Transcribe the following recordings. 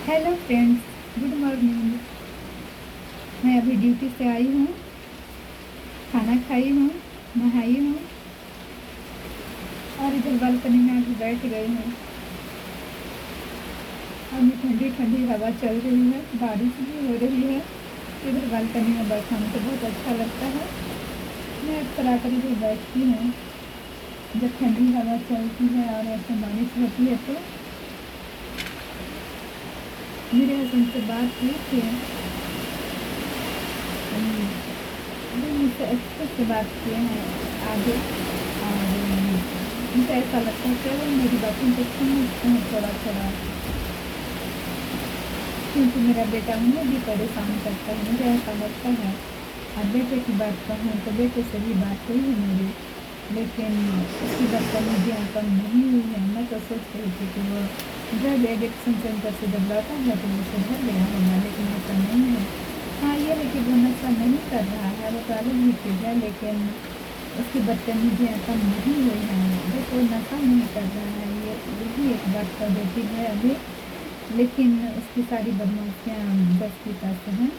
Hello friends, good morning. मैं अभी duty से आई हूँ, खाना खाई हूँ, नहाई हूँ और इधर बालकनी में आके बैठ गई हूँ। अभी ठंडी ठंडी हवा चल रही है, बारिश भी हो रही है। इधर बालकनी में बैठना मुझे बहुत अच्छा लगता है। मैं अक्सर आकर इधर बैठती हूँ जब ठंडी हवा चलती है और ऐसे बारिश होती है तो। मेरे हस्बैंड से बात हुई थी, वो मुझसे अच्छे से बात किए हैं आगे। और मुझे ऐसा लगता है कि वो मेरी बातों को समझते हैं थोड़ा थोड़ा, क्योंकि मेरा बेटा उन्हें भी परेशान करता है, मुझे ऐसा लगता है। और बेटे की बात कहूँ तो बेटे से भी बात हुई है मेरी, लेकिन उसकी बदतमीजियाँ कम नहीं हुई है। मैं तो सोच रही थी कि वो ड्रग एडिक्शन सेंटर से जब लौटा है तो वो सुधर गया होगा, लेकिन ऐसा नहीं है। हाँ, ये है कि वो नशा नहीं कर रहा है, वो तो अलग ही चीज़ है, लेकिन उसकी बदतमीजियाँ कम नहीं हुई हैं। वो कोई नशा नहीं कर रहा है, यही एक बात पॉजिटिव है अभी, लेकिन उसकी सारी बदमाशियाँ बस की तरफ हैं।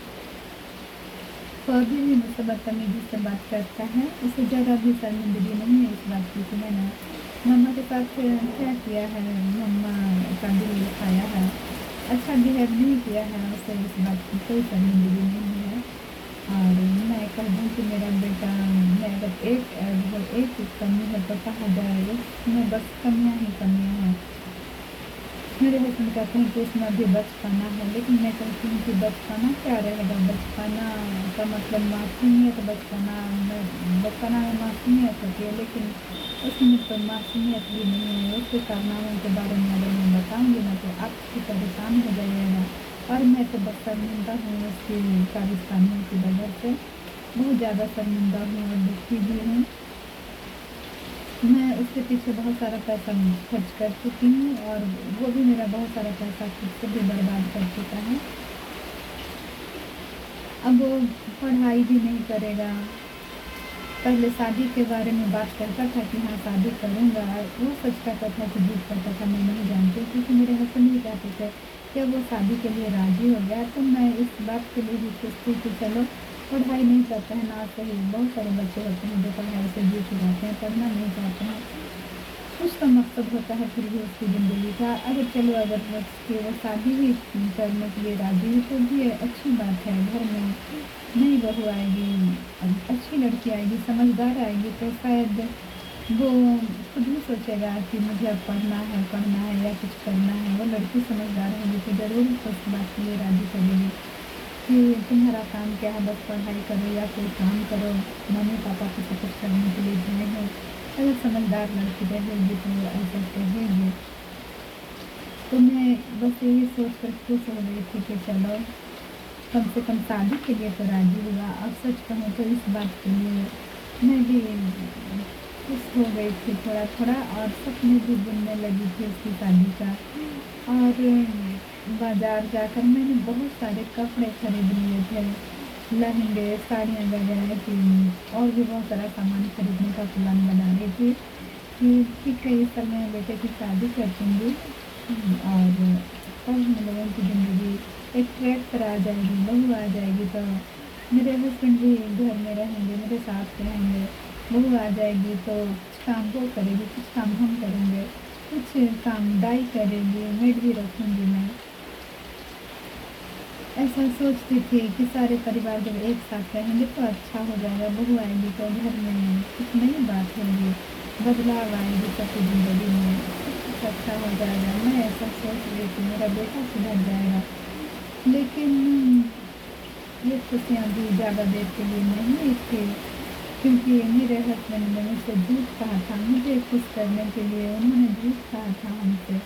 तो अभी भी मुझसे बदतमीजी से बात करता है, उसे ज़रा भी शर्मिंदगी नहीं है इस बात की कि मैंने मम्मा के साथ क्या किया है, मम्मा का दिल दुखाया है। अच्छा बिहेव नहीं किया है, उसे इस बात की कोई शर्मिंदगी नहीं है। और मैं कह दूँ कि मेरा बेटा, मैं अगर एक कमी है तो कहा जाए उसमें बस कमियाँ ही कमियाँ हैं। मेरे हस्बैंड कहते हैं कि उसमें अभी बचपना है, लेकिन मैं कहती हूँ कि बचपना क्या रहेगा। बचपना का मतलब मासूमियत, बचपना में मासूमियत होती है, लेकिन उसमें तो मासूमियत भी नहीं है। उसके कारनामों के बारे में अगर मैं बताऊँगी ना तो आप भी परेशान हो जाइएगा। और मैं तो बस शर्मिंदा हूँ उसकी कारस्तानियों की वजह से, बहुत ज़्यादा शर्मिंदा हूँ और दुखी भी हूँ। मैं उसके पीछे बहुत सारा पैसा खर्च कर चुकी हूँ और वो भी मेरा बहुत सारा पैसा खुद से भी बर्बाद कर चुका है। अब वो पढ़ाई भी नहीं करेगा। पहले शादी के बारे में बात करता था कि हाँ शादी करूँगा, वो सच कहता था कि झूठ कहता था मैं नहीं जानती, क्योंकि मेरे हस्बैंड भी कहते थे कि वो शादी के लिए राज़ी हो गया। तो मैं इस बात के लिए भी सोचती कि चलो पढ़ाई नहीं करते हैं ना, सही बहुत सारे बच्चे होते हैं जो पढ़ाई से जीत जाते हैं, पढ़ना नहीं चाहते हैं। कुछ तो मकसद होता है फिर भी उसकी ज़िंदगी का। अगर चलो अगर वो शादी भी करने के लिए राज़ी हुई तो भी अच्छी बात है। घर में नई बहू आएगी, अच्छी लड़की आएगी, समझदार आएगी, तो शायद वो खुद ही सोचेगा कि मुझे अब पढ़ना है या कुछ करना है। वो लड़की समझदार होगी तो ज़रूर उस बात के लिए राज़ी करेगी कि तुम्हारा काम क्या है, बस पढ़ाई करो या कोई काम करो, मम्मी पापा को सपोर्ट करने के लिए जाए हो। अगर समझदार लड़की रहेगी तो वो ऐसा कहेगी। तो मैं बस यही सोच कर खुश हो गई थी कि चलो कम से कम शादी के लिए तो राज़ी हुआ। अब सच कहूँ तो इस बात के लिए मैं भी खुश हो गई थी थोड़ा थोड़ा, और सपने भी बुनने लगी थी उसकी शादी का। और बाज़ार जाकर मैंने बहुत सारे कपड़े खरीद लिए थे, लहंगे, साड़ियाँ वगैरह की, और भी बहुत सारा सामान खरीदने का प्लान बना रही थी कि ठीक है इस समय बेटे की शादी कर दूँगी और तब हम लोगों की ज़िंदगी एक ट्रैक पर आ जाएगी, बहू आ जाएगी तो मेरे हस्बैंड भी घर में रहेंगे, मेरे साथ रहेंगे। बहू आ जाएगी तो कुछ काम वो करेगी, कुछ काम हम करेंगे, कुछ काम दाई करेगी, मेड भी रखूँगी मैं। ऐसा सोचती थी कि सारे परिवार जब एक साथ रहेंगे तो अच्छा हो जाएगा। बहू आएगी तो घर में कुछ नई बात होगी, बदलाव आएगी सबकी ज़िंदगी में, सब कुछ अच्छा हो जाएगा। मैं ऐसा सोच रही थी मेरा बेटा सुधर जाएगा, लेकिन ये खुशियाँ भी ज़्यादा देर के लिए नहीं थी, क्योंकि मेरे हस्बैंड ने मुझसे झूठ कहा था। मुझे खुश करने के लिए उन्होंने झूठ कहा था हमसे।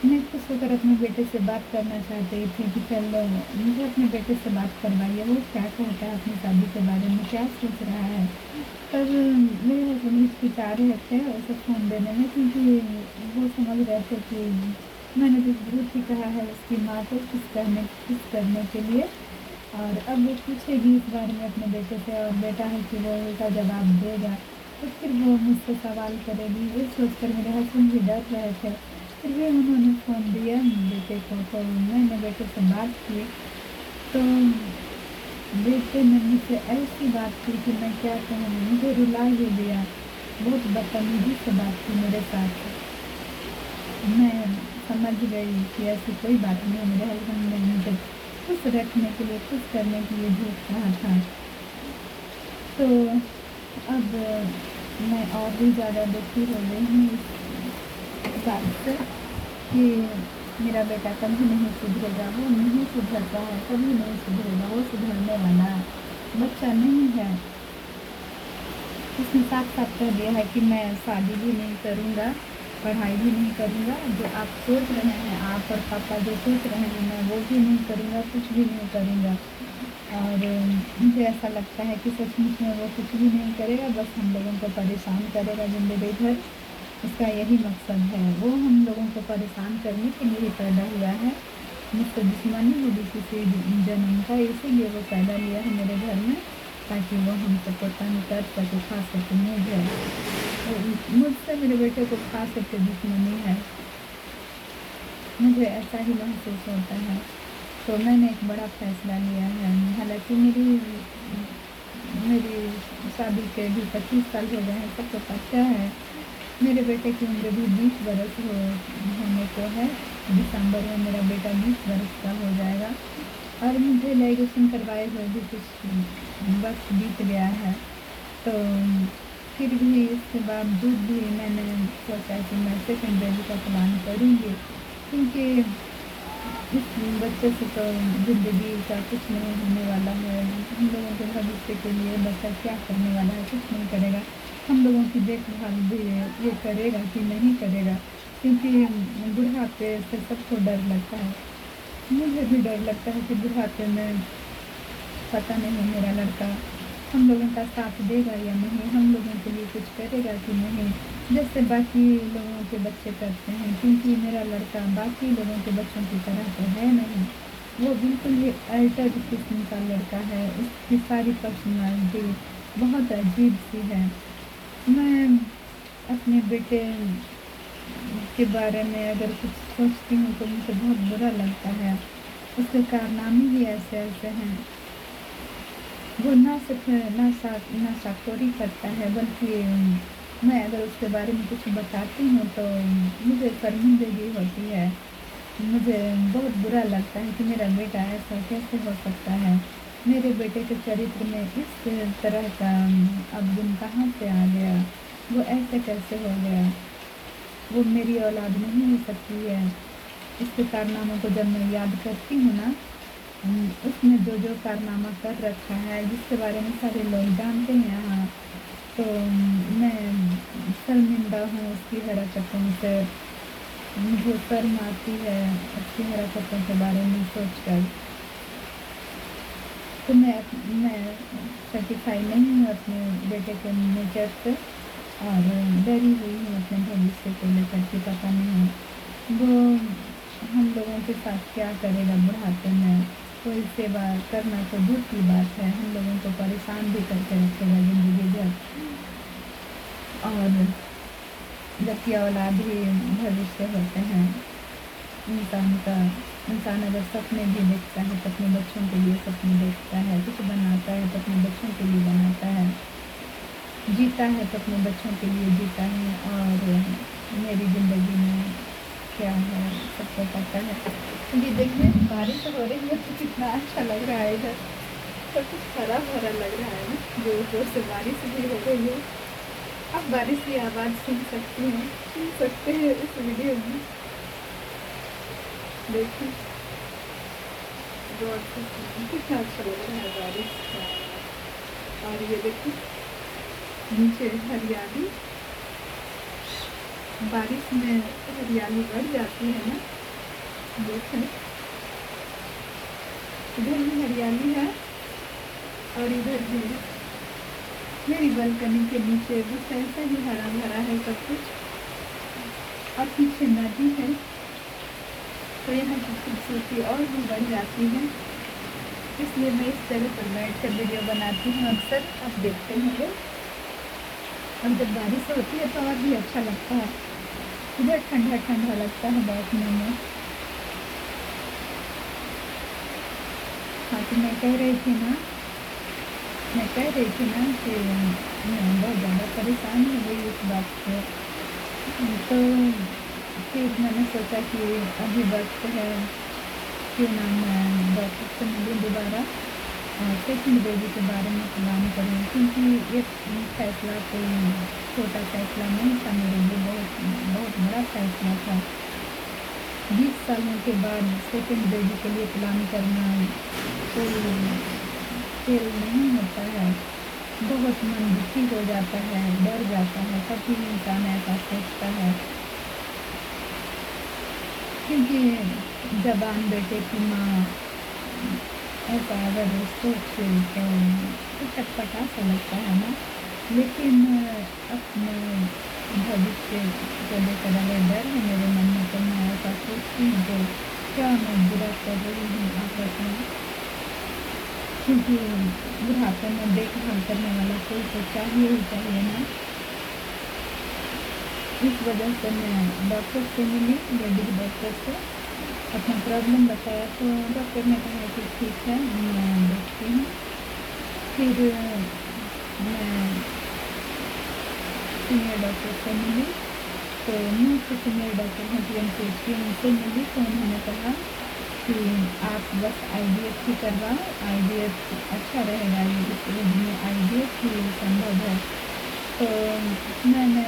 मैं खुश होकर अपने बेटे से बात करना चाहती थी कि चलो मुझे अपने बेटे से बात करवाइए, वो क्या कहता है अपनी शादी के बारे में, क्या सोच रहा है। तब मेरे हस्बैंड हिचकिचा रहे थे उसे फ़ोन देने में, क्योंकि वो समझ रहे थे कि मैंने तो झूठ ही कहा है उसकी माँ को खुश करने के लिए। और अब वो पूछेगी इस बारे में अपने बेटे से, और बेटा है कि वो उल्टा जवाब देगा तो फिर वो मुझसे सवाल करेगी। ये सोचकर मेरे हस्बैंड भी डर रहे थे। फिर भी उन्होंने फ़ोन दिया बेटे को, तो मैंने बेटे से बात की। तो बेटे ने मुझसे ऐसी बात की कि मैं क्या कहूँ, मुझे रुला ही दिया। बहुत बदतमीज़ी से बात की मेरे साथ। मैं समझ गई कि ऐसी कोई बात नहीं है। मेरे हस्बैंड ने मुझे खुश रखने के लिए, खुश करने के लिए झूठ कहा था। तो अब मैं और भी ज़्यादा दुखी हो गई हूँ इस बात से कि मेरा बेटा कभी नहीं सुधरेगा। वो नहीं सुधरता है, कभी नहीं सुधरेगा। वो सुधरने वाला बच्चा नहीं है। उसने साफ साफ कह दिया है कि मैं शादी भी नहीं करूँगा, पढ़ाई भी नहीं करूँगा। जो आप सोच रहे हैं, आप और पापा जो सोच रहे हैं, मैं वो भी नहीं करूँगा, कुछ भी नहीं करूँगा। और मुझे ऐसा लगता है कि सचमुच में वो कुछ भी नहीं करेगा, बस हम लोगों को परेशान करेगा ज़िंदगी भर। उसका यही मकसद है। वो हम लोगों को परेशान करने के लिए पैदा हुआ है। मुझसे दुश्मनी होगी किसी जन्म का, इसीलिए वो पैदा लिया है मेरे घर में, ताकि वो हमसे तंग कर सके, खा सके मुझे। तो मुझसे मेरे बेटे को खा सके दुश्मनी है। मुझे ऐसा ही महसूस होता है। तो मैंने एक बड़ा फैसला लिया है। हालांकि मेरी शादी के भी 25 साल हो गए हैं, सबको पता है। मेरे बेटे की उम्र भी 20 बरस होने को है। दिसंबर में मेरा बेटा 20 बरस का हो जाएगा। और मुझे ग्रेजुएशन करवाए हुए भी कुछ वक्त बीत गया है। तो फिर भी इसके बावजूद भी मैंने सोचा कि मैं सेकेंड बेबी का प्लान करूँगी, क्योंकि इस बच्चे से तो ज़िंदगी का कुछ नहीं होने वाला है। हम लोगों के भविष्य के लिए बच्चा क्या करने वाला है, कुछ नहीं करेगा। हम लोगों की देखभाल भी ये करेगा कि नहीं करेगा, क्योंकि बुढ़ापे से सबको डर लगता है। मुझे भी डर लगता है कि बुढ़ापे में पता नहीं मेरा लड़का हम लोगों का साथ देगा या नहीं, हम लोगों के लिए कुछ करेगा कि नहीं, जैसे बाकी लोगों के बच्चे करते हैं। क्योंकि मेरा लड़का बाकी लोगों के बच्चों की तरह तो है नहीं। वो बिल्कुल ही अल्टर्ड किस्म का लड़का है। उसकी सारी पर्सनालिटी बहुत अजीब सी है। मैं अपने बेटे के बारे में अगर कुछ सोचती हूँ तो मुझे बहुत बुरा लगता है। उसके कारनामे ही ऐसे ऐसे हैं। वो ना सिर्फ नशाखोरी करता है, बल्कि मैं अगर उसके बारे में कुछ बताती हूँ तो मुझे शर्मिंदगी होती है। मुझे बहुत बुरा लगता है कि मेरा बेटा ऐसा कैसे हो सकता है। मेरे बेटे के चरित्र में इस तरह का अवगुण कहाँ से आ गया, वो ऐसे कैसे हो गया। वो मेरी औलाद नहीं हो सकती है। इसके कारनामों को जब मैं याद करती हूँ ना, उसने जो जो कारनामा कर रखा है, जिसके बारे में सारे लोग जानते हैं यहाँ, तो मैं शर्मिंदा हूँ उसकी हरकतों से। मुझे शर्म आती है उसकी हरकतों के बारे में सोचकर। तो मैं सेटिस्फाई नहीं हूँ अपने बेटे के नेचर से, और डरी हुई हूँ अपने भविष्य को लेकर कि पता नहीं वो हम लोगों के साथ क्या करेगा बुढ़ापे में। कोई सेवा करना तो दूर की बात है, हम लोगों को परेशान भी करके रखेगा ज़िंदगी भर। और जबकि औलाद ही भविष्य होते हैं इंसान अगर सपने भी देखता है तो अपने बच्चों के लिए सपने देखता है, कुछ बनाता है तो अपने बच्चों के लिए बनाता है, जीता है तो अपने बच्चों के लिए जीता है। और मेरी ज़िंदगी में क्या है सबको पता है। ये देखिए बारिश हो रही है तो कितना अच्छा लग रहा है। इधर सब कुछ हरा भरा लग रहा है ना, जोर जोर से बारिश भी हो रही है। अब बारिश की आवाज़ सुन सकते हैं इस वीडियो में। देखिए जोर से कितना अच्छा लग रहा है बारिश का। और ये देखिए नीचे हरियाली, बारिश में हरियाली बढ़ जाती है ना। देखें इधर भी हरियाली है और इधर भी। मेरी बालकनी के नीचे बस ऐसा ही हरा भरा है सब कुछ। और पीछे नदी है तो यहाँ की खूबसूरती और भी बढ़ जाती है। इसलिए मैं इस जगह पर बैठ कर वीडियो बनाती हूँ अक्सर। आप देखते होंगे, और जब बारिश होती है तो और भी अच्छा लगता है। मुझे ठंडा ठंडा लगता है बैठने में। हाँ, तो मैं कह रही थी ना कि मैं बहुत ज़्यादा परेशान हो गई इस बात से। तो फिर मैंने सोचा कि अभी वक्त है, क्यों ना मैं डॉक्टर से मिलूँ दोबारा और सेकंड बेबी के बारे में प्लान करूँ, क्योंकि ये फैसला कोई छोटा फैसला नहीं था मेरे लिए, बहुत बहुत बड़ा फैसला था। 20 सालों के बाद सेकंड बेबी के लिए प्लान करना कोई खेल नहीं होता है। बहुत मन दुखी हो जाता है, डर जाता है, कभी इंसान ऐसा सोचता है, क्योंकि जवान बेटे की माँ ऐसा अगर सोचे तो चटपटा सा लगता है ना। लेकिन अपने भविष्य को लेकर अगर डर है मेरे मन में, तो मैं ऐसा सोचती हूँ तो क्या मैं बुरा कर रही हूँ आपस में, क्योंकि बुढ़ापे में देखभाल करने वाला कोई तो चाहिए ही चाहिए ना। इस वजह से मैं डॉक्टर से मिली, लेडीज डॉक्टर से अपना प्रॉब्लम बताया, तो डॉक्टर ने कहा कि ठीक है, मैं देखती हूँ। फिर मैं सीनियर डॉक्टर से मिली, तो मुँह से सीनियर डॉक्टर हैं PMCH की, उनसे मिली तो उन्होंने कहा कि आप बस IVF ही करवाओ, IVF अच्छा रहेगा, ये इस एज में IVF ही संभव है। तो मैंने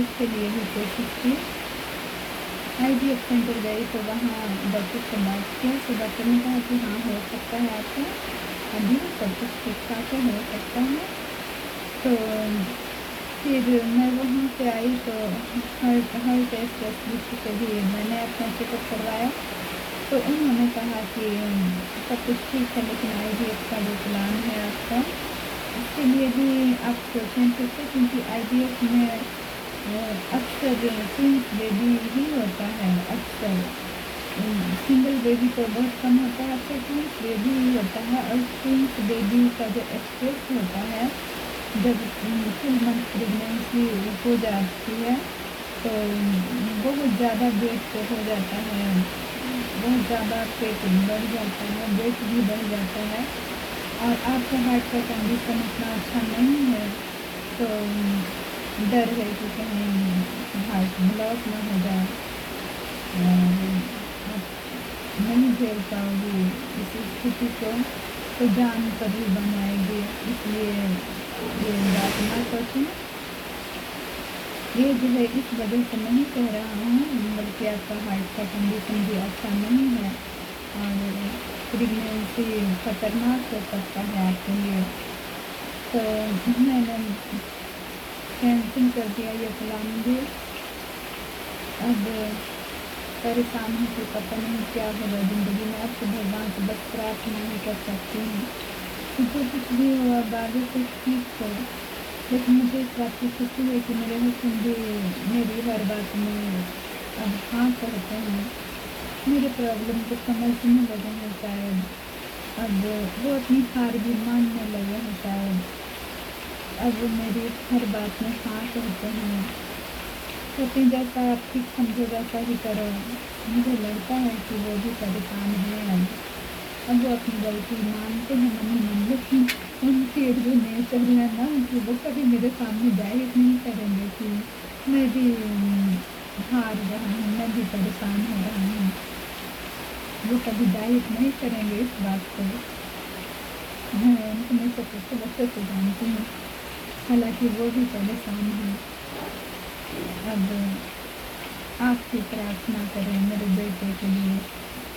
इसके लिए भी कोशिश की। IVF सेंटर गई तो वहाँ डॉक्टर से बात किया, तो डॉक्टर ने कहा कि हाँ, हो सकता है आपका, अभी सब कुछ ठीक ठाक है, हो सकता है। तो फिर मैं वहाँ से आई तो हार्ट स्पेशलिस्ट से भी मैंने अपना चेकअप करवाया, तो उन्होंने कहा कि सब कुछ ठीक है, लेकिन IVF का जो प्लान है आपका, उसके लिए भी आप सोचें फिर से, क्योंकि IVF में अक्सर ट्विंस बेबी ही होता है। अक्सर सिंगल बेबी तो बहुत कम होता है, अक्सर ट्विंस बेबी ही होता है। और ट्विंस बेबी का जो एक्सप्रेस होता है, जब 2 मंथ प्रेगनेंसी हो जाती है तो बहुत ज़्यादा वेट हो जाता है, बहुत ज़्यादा पेट बढ़ जाता है, वेट भी बढ़ जाता है, और आपका हार्ट का कंडीशन इतना अच्छा नहीं है, तो डर है कि कहीं हार्ट ब्लॉक ना हो जाए और आप नहीं झेल पाओगे इस स्थिति को, तो जान पर भी बन आएगी। इसलिए ये बात ना सोचें। ये जो है इस वजह से नहीं कह रहा हूँ, बल्कि आपका हार्ट का कंडीशन भी अच्छा नहीं है और प्रेगनेंसी खतरनाक हो सकता है आपके लिए। तो मैंने कैंसिल कर दिया ये प्लान भी। अब परेशान हूँ कि पता नहीं क्या होगा ज़िंदगी में। अब तो भगवान से बस प्रार्थना ही कर सकती हूँ कि जो कुछ भी हो अब आगे से ठीक हो। लेकिन मुझे इस बात की खुशी है कि मेरे हस्बैंड भी मेरी हर बात में अब हाँ कहते हैं, मेरे प्रॉब्लम को समझने लगे हैं शायद। अब वो अपनी हार भी मानने लगे हैं शायद। अब मेरी हर बात में हाँ कहते हैं, कहते हैं जैसा आप ठीक समझो वैसा ही करो। मुझे लगता है कि वो भी परेशान है। अब वो अपनी गलती मानते हैं मन ही मन, लेकिन उनकी एक जो नेचर है ना कि वो कभी मेरे सामने जाहिर नहीं करेंगे कि मैं भी हार रहा हूँ, मैं भी परेशान हो रहा हूँ। वो कभी जाहिर नहीं करेंगे इस बात को। मैं उनको मैं सबसे बच्चे से जानती हूँ, हालांकि वो भी परेशान है। अब आप भी प्रार्थना करें मेरे बेटे के लिए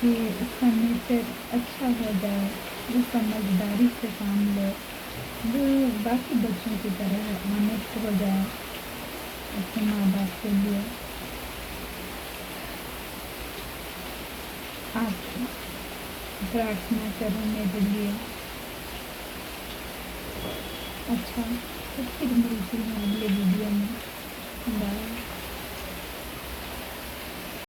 कि उसका नेचर अच्छा हो जाए, वो समझदारी से काम ले, वो बाकी बच्चों की तरह ऑनेस्ट हो जाए अपने माँ बाप के लिए। आप प्रार्थना करें मेरे लिए। अच्छा, तो फिर मिलती हूँ अगले वीडियो में। बाय।